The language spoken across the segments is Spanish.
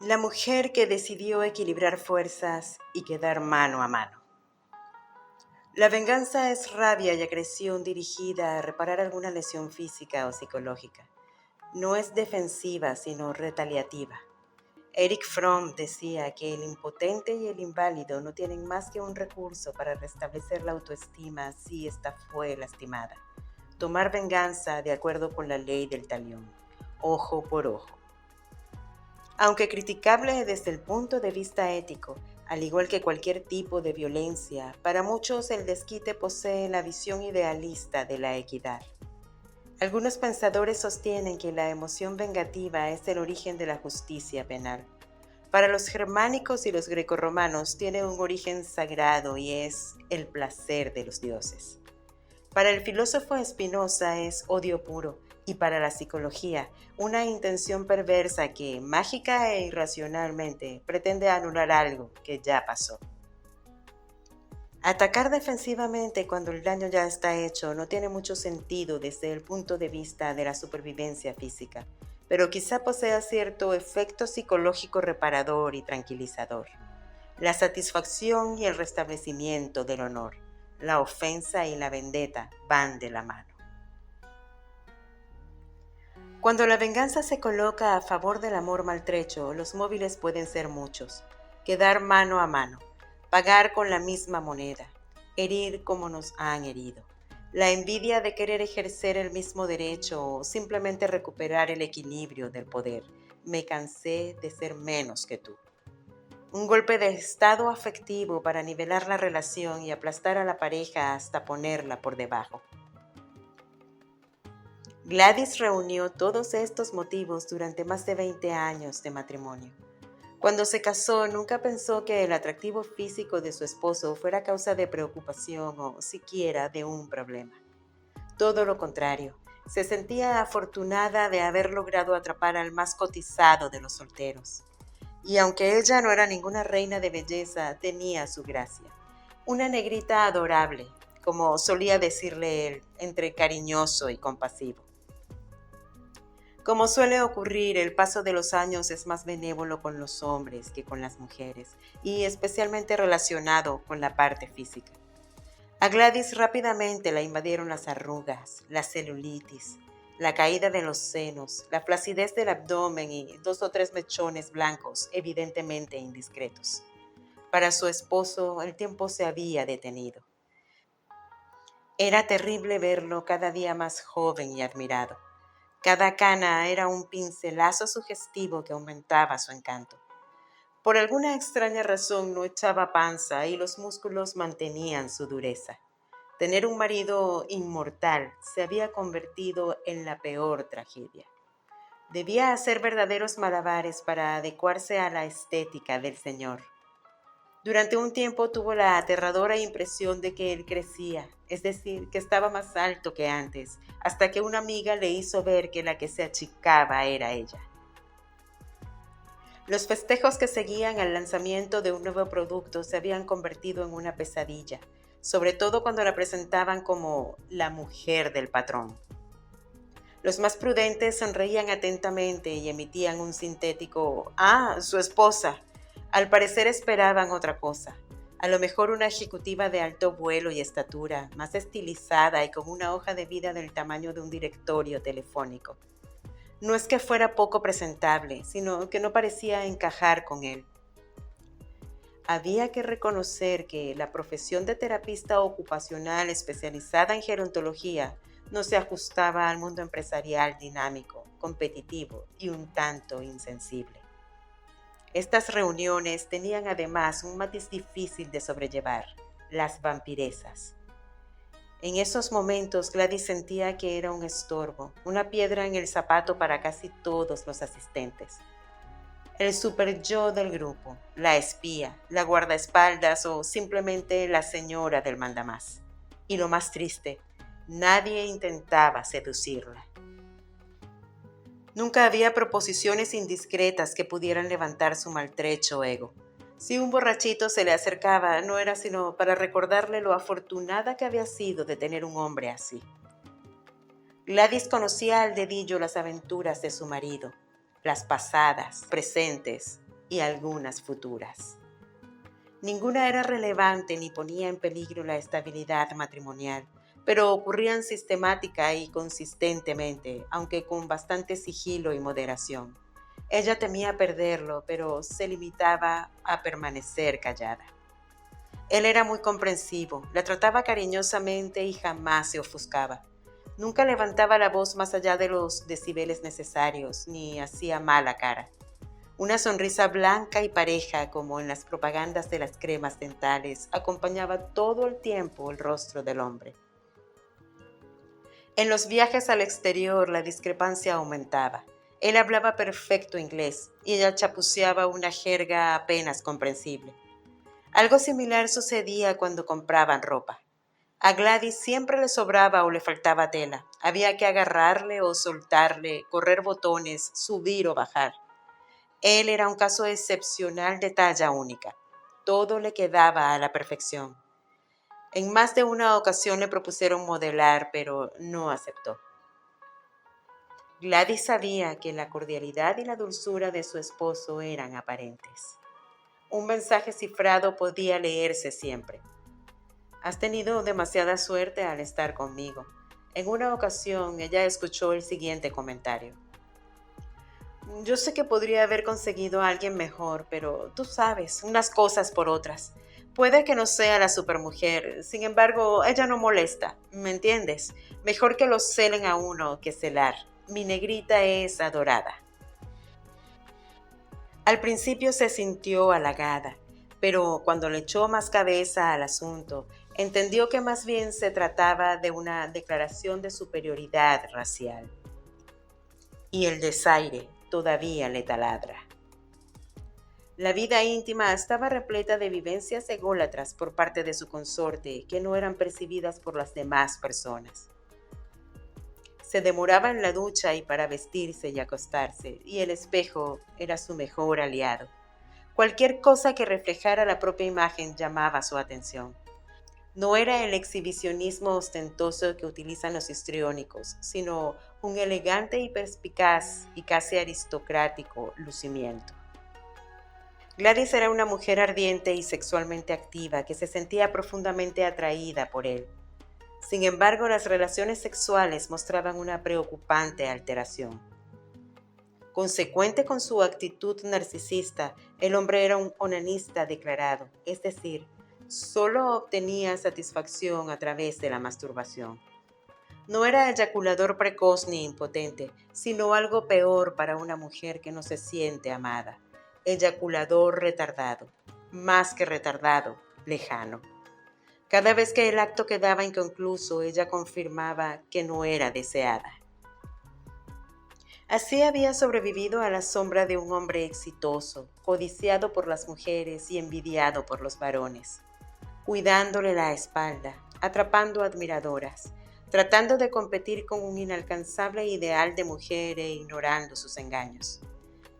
La mujer que decidió equilibrar fuerzas y quedar mano a mano. La venganza es rabia y agresión dirigida a reparar alguna lesión física o psicológica. No es defensiva, sino retaliativa. Erich Fromm decía que el impotente y el inválido no tienen más que un recurso para restablecer la autoestima si ésta fue lastimada. Tomar venganza de acuerdo con la ley del talión, ojo por ojo. Aunque criticable desde el punto de vista ético, al igual que cualquier tipo de violencia, para muchos el desquite posee la visión idealista de la equidad. Algunos pensadores sostienen que la emoción vengativa es el origen de la justicia penal. Para los germánicos y los grecorromanos tiene un origen sagrado y es el placer de los dioses. Para el filósofo Spinoza es odio puro y para la psicología una intención perversa que, mágica e irracionalmente, pretende anular algo que ya pasó. Atacar defensivamente cuando el daño ya está hecho no tiene mucho sentido desde el punto de vista de la supervivencia física, pero quizá posea cierto efecto psicológico reparador y tranquilizador. La satisfacción y el restablecimiento del honor, la ofensa y la vendetta van de la mano. Cuando la venganza se coloca a favor del amor maltrecho, los móviles pueden ser muchos. Quedar mano a mano, pagar con la misma moneda, herir como nos han herido. La envidia de querer ejercer el mismo derecho o simplemente recuperar el equilibrio del poder. Me cansé de ser menos que tú. Un golpe de estado afectivo para nivelar la relación y aplastar a la pareja hasta ponerla por debajo. Gladys reunió todos estos motivos durante más de 20 años de matrimonio. Cuando se casó, nunca pensó que el atractivo físico de su esposo fuera causa de preocupación o siquiera de un problema. Todo lo contrario, se sentía afortunada de haber logrado atrapar al más cotizado de los solteros. Y aunque ella no era ninguna reina de belleza, tenía su gracia. Una negrita adorable, como solía decirle él, entre cariñoso y compasivo. Como suele ocurrir, el paso de los años es más benévolo con los hombres que con las mujeres, y especialmente relacionado con la parte física. A Gladys rápidamente la invadieron las arrugas, la celulitis, la caída de los senos, la flacidez del abdomen y 2 o 3 mechones blancos, evidentemente indiscretos. Para su esposo, el tiempo se había detenido. Era terrible verlo cada día más joven y admirado. Cada cana era un pincelazo sugestivo que aumentaba su encanto. Por alguna extraña razón no echaba panza y los músculos mantenían su dureza. Tener un marido inmortal se había convertido en la peor tragedia. Debía hacer verdaderos malabares para adecuarse a la estética del señor. Durante un tiempo tuvo la aterradora impresión de que él crecía, es decir, que estaba más alto que antes, hasta que una amiga le hizo ver que la que se achicaba era ella. Los festejos que seguían al lanzamiento de un nuevo producto se habían convertido en una pesadilla, sobre todo cuando la presentaban como la mujer del patrón. Los más prudentes sonreían atentamente y emitían un sintético «Ah, su esposa». Al parecer esperaban otra cosa, a lo mejor una ejecutiva de alto vuelo y estatura, más estilizada y con una hoja de vida del tamaño de un directorio telefónico. No es que fuera poco presentable, sino que no parecía encajar con él. Había que reconocer que la profesión de terapista ocupacional especializada en gerontología no se ajustaba al mundo empresarial dinámico, competitivo y un tanto insensible. Estas reuniones tenían además un matiz difícil de sobrellevar, las vampiresas. En esos momentos Gladys sentía que era un estorbo, una piedra en el zapato para casi todos los asistentes. El super yo del grupo, la espía, la guardaespaldas o simplemente la señora del mandamás. Y lo más triste, nadie intentaba seducirla. Nunca había proposiciones indiscretas que pudieran levantar su maltrecho ego. Si un borrachito se le acercaba, no era sino para recordarle lo afortunada que había sido de tener un hombre así. Gladys conocía al dedillo las aventuras de su marido, las pasadas, presentes y algunas futuras. Ninguna era relevante ni ponía en peligro la estabilidad matrimonial, pero ocurrían sistemática y consistentemente, aunque con bastante sigilo y moderación. Ella temía perderlo, pero se limitaba a permanecer callada. Él era muy comprensivo, la trataba cariñosamente y jamás se ofuscaba. Nunca levantaba la voz más allá de los decibeles necesarios, ni hacía mala cara. Una sonrisa blanca y pareja, como en las propagandas de las cremas dentales, acompañaba todo el tiempo el rostro del hombre. En los viajes al exterior la discrepancia aumentaba. Él hablaba perfecto inglés y ella chapuceaba una jerga apenas comprensible. Algo similar sucedía cuando compraban ropa. A Gladys siempre le sobraba o le faltaba tela. Había que agarrarle o soltarle, correr botones, subir o bajar. Él era un caso excepcional de talla única. Todo le quedaba a la perfección. En más de una ocasión le propusieron modelar, pero no aceptó. Gladys sabía que la cordialidad y la dulzura de su esposo eran aparentes. Un mensaje cifrado podía leerse siempre. Has tenido demasiada suerte al estar conmigo. En una ocasión ella escuchó el siguiente comentario. Yo sé que podría haber conseguido a alguien mejor, pero tú sabes, unas cosas por otras. Puede que no sea la supermujer, sin embargo, ella no molesta, ¿me entiendes? Mejor que lo celen a uno que celar. Mi negrita es adorada. Al principio se sintió halagada, pero cuando le echó más cabeza al asunto, entendió que más bien se trataba de una declaración de superioridad racial. Y el desaire todavía le taladra. La vida íntima estaba repleta de vivencias ególatras por parte de su consorte que no eran percibidas por las demás personas. Se demoraba en la ducha y para vestirse y acostarse, y el espejo era su mejor aliado. Cualquier cosa que reflejara la propia imagen llamaba su atención. No era el exhibicionismo ostentoso que utilizan los histriónicos, sino un elegante y perspicaz y casi aristocrático lucimiento. Gladys era una mujer ardiente y sexualmente activa que se sentía profundamente atraída por él. Sin embargo, las relaciones sexuales mostraban una preocupante alteración. Consecuente con su actitud narcisista, el hombre era un onanista declarado, es decir, solo obtenía satisfacción a través de la masturbación. No era eyaculador precoz ni impotente, sino algo peor para una mujer que no se siente amada. Eyaculador retardado, más que retardado, lejano. Cada vez que el acto quedaba inconcluso, ella confirmaba que no era deseada. Así había sobrevivido a la sombra de un hombre exitoso, codiciado por las mujeres y envidiado por los varones, cuidándole la espalda, atrapando admiradoras, tratando de competir con un inalcanzable ideal de mujer e ignorando sus engaños.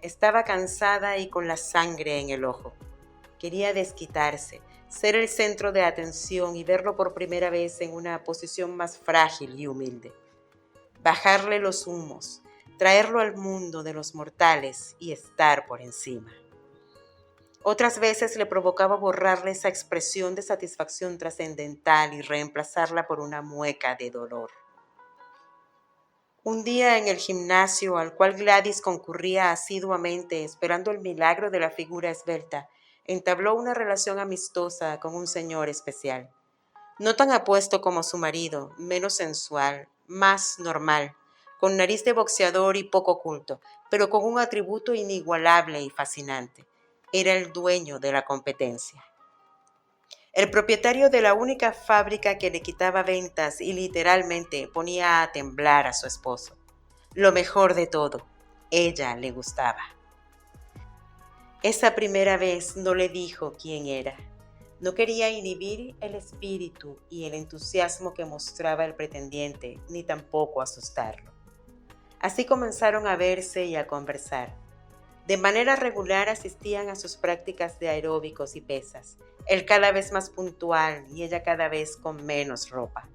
Estaba cansada y con la sangre en el ojo. Quería desquitarse, ser el centro de atención y verlo por primera vez en una posición más frágil y humilde. Bajarle los humos, traerlo al mundo de los mortales y estar por encima. Otras veces le provocaba borrarle esa expresión de satisfacción trascendental y reemplazarla por una mueca de dolor. Un día en el gimnasio al cual Gladys concurría asiduamente esperando el milagro de la figura esbelta, entabló una relación amistosa con un señor especial. No tan apuesto como su marido, menos sensual, más normal, con nariz de boxeador y poco culto, pero con un atributo inigualable y fascinante. Era el dueño de la competencia. El propietario de la única fábrica que le quitaba ventas y literalmente ponía a temblar a su esposo. Lo mejor de todo, ella le gustaba. Esa primera vez no le dijo quién era. No quería inhibir el espíritu y el entusiasmo que mostraba el pretendiente, ni tampoco asustarlo. Así comenzaron a verse y a conversar. De manera regular asistían a sus prácticas de aeróbicos y pesas, él cada vez más puntual y ella cada vez con menos ropa.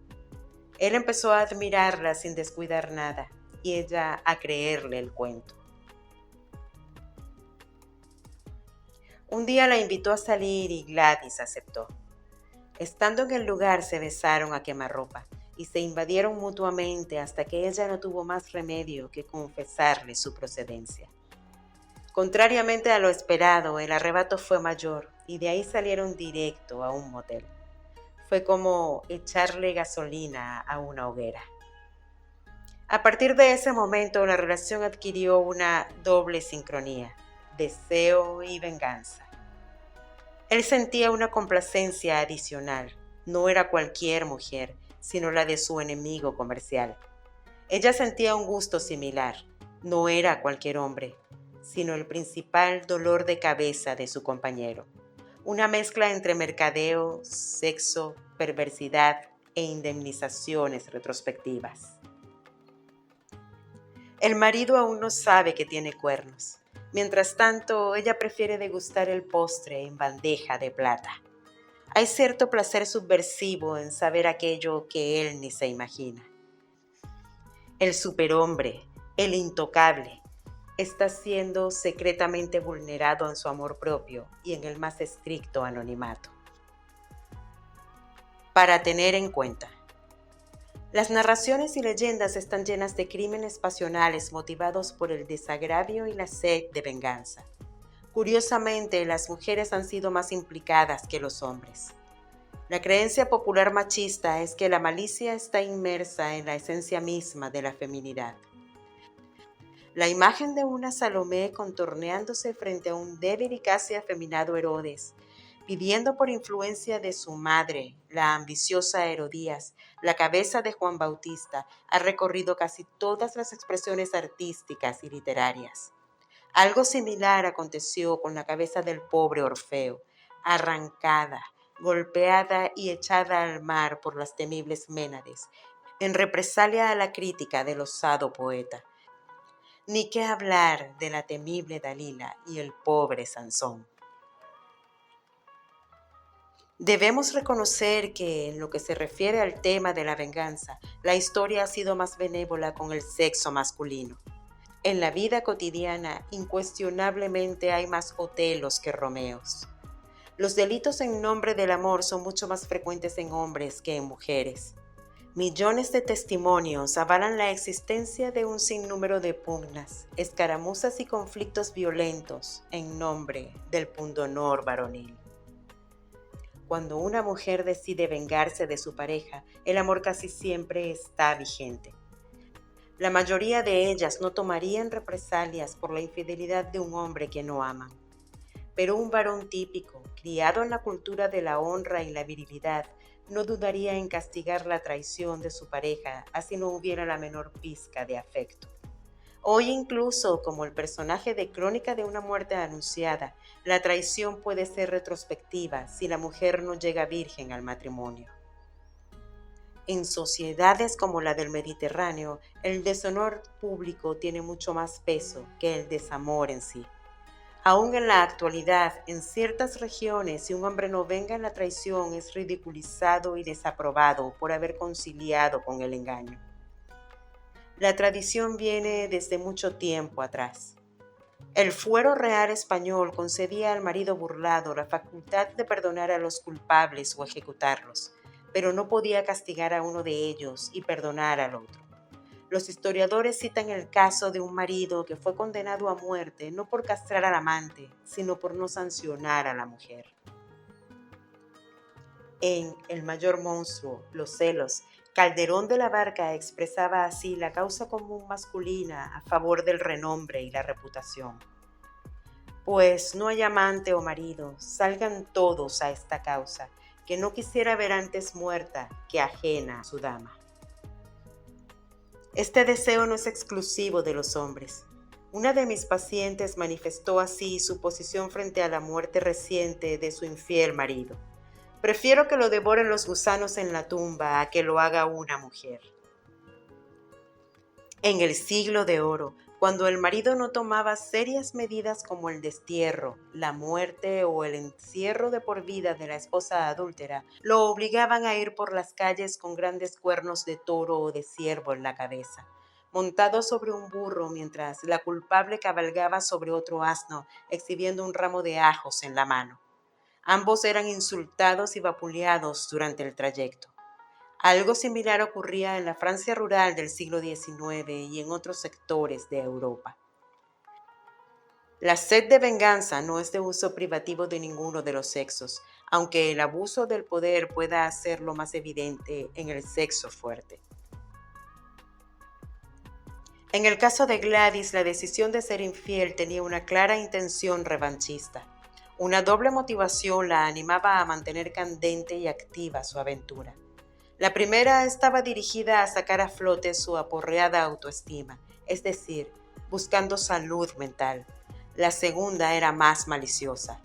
Él empezó a admirarla sin descuidar nada y ella a creerle el cuento. Un día la invitó a salir y Gladys aceptó. Estando en el lugar se besaron a quemarropa y se invadieron mutuamente hasta que ella no tuvo más remedio que confesarle su procedencia. Contrariamente a lo esperado, el arrebato fue mayor y de ahí salieron directo a un motel. Fue como echarle gasolina a una hoguera. A partir de ese momento, la relación adquirió una doble sincronía, deseo y venganza. Él sentía una complacencia adicional. No era cualquier mujer, sino la de su enemigo comercial. Ella sentía un gusto similar. No era cualquier hombre, sino el principal dolor de cabeza de su compañero. Una mezcla entre mercadeo, sexo, perversidad e indemnizaciones retrospectivas. El marido aún no sabe que tiene cuernos. Mientras tanto, ella prefiere degustar el postre en bandeja de plata. Hay cierto placer subversivo en saber aquello que él ni se imagina. El superhombre, el intocable, está siendo secretamente vulnerado en su amor propio y en el más estricto anonimato. Para tener en cuenta. Las narraciones y leyendas están llenas de crímenes pasionales motivados por el desagravio y la sed de venganza. Curiosamente, las mujeres han sido más implicadas que los hombres. La creencia popular machista es que la malicia está inmersa en la esencia misma de la feminidad. La imagen de una Salomé contorneándose frente a un débil y casi afeminado Herodes, pidiendo por influencia de su madre, la ambiciosa Herodías, la cabeza de Juan Bautista, ha recorrido casi todas las expresiones artísticas y literarias. Algo similar aconteció con la cabeza del pobre Orfeo, arrancada, golpeada y echada al mar por las temibles Ménades, en represalia a la crítica del osado poeta. Ni qué hablar de la temible Dalila y el pobre Sansón. Debemos reconocer que, en lo que se refiere al tema de la venganza, la historia ha sido más benévola con el sexo masculino. En la vida cotidiana, incuestionablemente hay más Otelos que Romeos. Los delitos en nombre del amor son mucho más frecuentes en hombres que en mujeres. Millones de testimonios avalan la existencia de un sinnúmero de pugnas, escaramuzas y conflictos violentos en nombre del pundonor varonil. Cuando una mujer decide vengarse de su pareja, el amor casi siempre está vigente. La mayoría de ellas no tomarían represalias por la infidelidad de un hombre que no aman. Pero un varón típico, criado en la cultura de la honra y la virilidad, no dudaría en castigar la traición de su pareja, así no hubiera la menor pizca de afecto. Hoy incluso, como el personaje de Crónica de una muerte anunciada, la traición puede ser retrospectiva si la mujer no llega virgen al matrimonio. En sociedades como la del Mediterráneo, el deshonor público tiene mucho más peso que el desamor en sí. Aún en la actualidad, en ciertas regiones, si un hombre no venga en la traición, es ridiculizado y desaprobado por haber conciliado con el engaño. La tradición viene desde mucho tiempo atrás. El fuero real español concedía al marido burlado la facultad de perdonar a los culpables o ejecutarlos, pero no podía castigar a uno de ellos y perdonar al otro. Los historiadores citan el caso de un marido que fue condenado a muerte no por castrar al amante, sino por no sancionar a la mujer. En El mayor monstruo, los celos, Calderón de la Barca expresaba así la causa común masculina a favor del renombre y la reputación. Pues no hay amante o marido, salgan todos a esta causa, que no quisiera ver antes muerta que ajena a su dama. Este deseo no es exclusivo de los hombres. Una de mis pacientes manifestó así su posición frente a la muerte reciente de su infiel marido. Prefiero que lo devoren los gusanos en la tumba a que lo haga una mujer. En el siglo de oro, cuando el marido no tomaba serias medidas como el destierro, la muerte o el encierro de por vida de la esposa adúltera, lo obligaban a ir por las calles con grandes cuernos de toro o de ciervo en la cabeza, montado sobre un burro mientras la culpable cabalgaba sobre otro asno, exhibiendo un ramo de ajos en la mano. Ambos eran insultados y vapuleados durante el trayecto. Algo similar ocurría en la Francia rural del siglo XIX y en otros sectores de Europa. La sed de venganza no es de uso privativo de ninguno de los sexos, aunque el abuso del poder pueda hacerlo más evidente en el sexo fuerte. En el caso de Gladys, la decisión de ser infiel tenía una clara intención revanchista. Una doble motivación la animaba a mantener candente y activa su aventura. La primera estaba dirigida a sacar a flote su aporreada autoestima, es decir, buscando salud mental. La segunda era más maliciosa: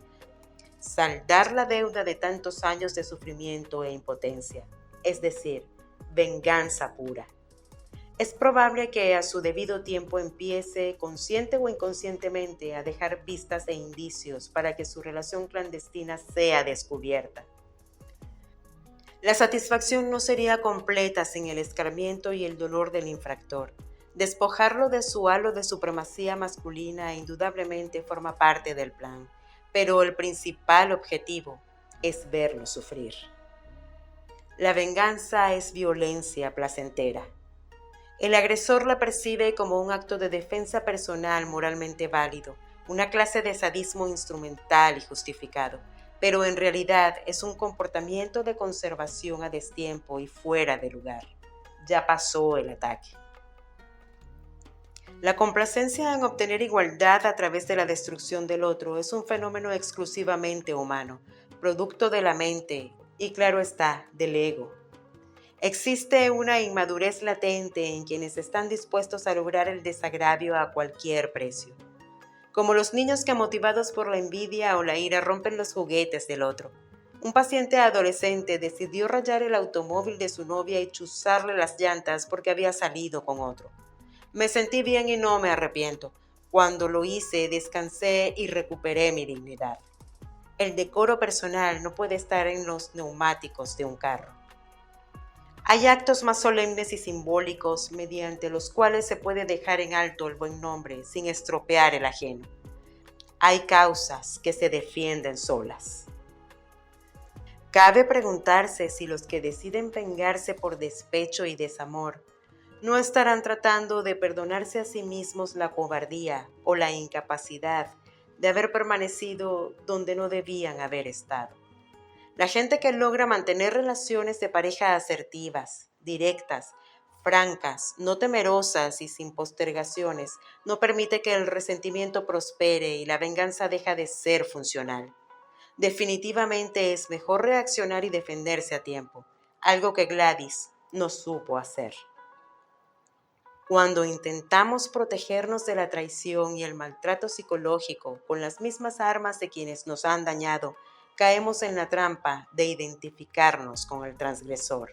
saldar la deuda de tantos años de sufrimiento e impotencia, es decir, venganza pura. Es probable que a su debido tiempo empiece, consciente o inconscientemente, a dejar pistas e indicios para que su relación clandestina sea descubierta. La satisfacción no sería completa sin el escarmiento y el dolor del infractor. Despojarlo de su halo de supremacía masculina indudablemente forma parte del plan, pero el principal objetivo es verlo sufrir. La venganza es violencia placentera. El agresor la percibe como un acto de defensa personal moralmente válido, una clase de sadismo instrumental y justificado, pero en realidad es un comportamiento de conservación a destiempo y fuera de lugar. Ya pasó el ataque. La complacencia en obtener igualdad a través de la destrucción del otro es un fenómeno exclusivamente humano, producto de la mente y, claro está, del ego. Existe una inmadurez latente en quienes están dispuestos a lograr el desagravio a cualquier precio. Como los niños que, motivados por la envidia o la ira, rompen los juguetes del otro. Un paciente adolescente decidió rayar el automóvil de su novia y chuzarle las llantas porque había salido con otro. Me sentí bien y no me arrepiento. Cuando lo hice, descansé y recuperé mi dignidad. El decoro personal no puede estar en los neumáticos de un carro. Hay actos más solemnes y simbólicos mediante los cuales se puede dejar en alto el buen nombre sin estropear el ajeno. Hay causas que se defienden solas. Cabe preguntarse si los que deciden vengarse por despecho y desamor no estarán tratando de perdonarse a sí mismos la cobardía o la incapacidad de haber permanecido donde no debían haber estado. La gente que logra mantener relaciones de pareja asertivas, directas, francas, no temerosas y sin postergaciones, no permite que el resentimiento prospere y la venganza deja de ser funcional. Definitivamente es mejor reaccionar y defenderse a tiempo, algo que Gladys no supo hacer. Cuando intentamos protegernos de la traición y el maltrato psicológico con las mismas armas de quienes nos han dañado, caemos en la trampa de identificarnos con el transgresor.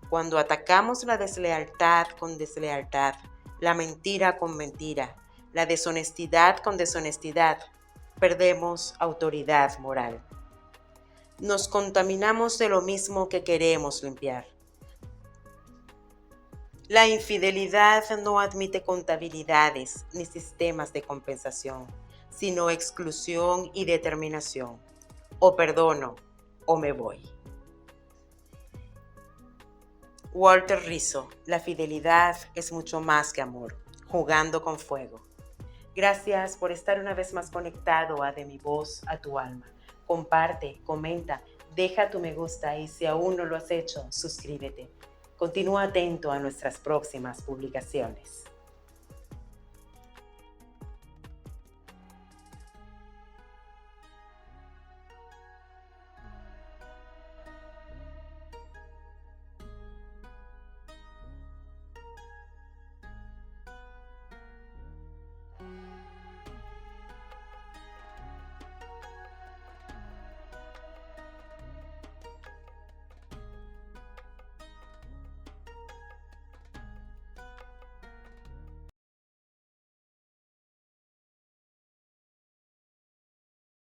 Cuando atacamos la deslealtad con deslealtad, la mentira con mentira, la deshonestidad con deshonestidad, perdemos autoridad moral. Nos contaminamos de lo mismo que queremos limpiar. La infidelidad no admite contabilidades ni sistemas de compensación, sino exclusión y determinación. O perdono o me voy. Walter Rizzo: la fidelidad es mucho más que amor, jugando con fuego. Gracias por estar una vez más conectado a De mi voz a tu alma. Comparte, comenta, deja tu me gusta y si aún no lo has hecho, suscríbete. Continúa atento a nuestras próximas publicaciones.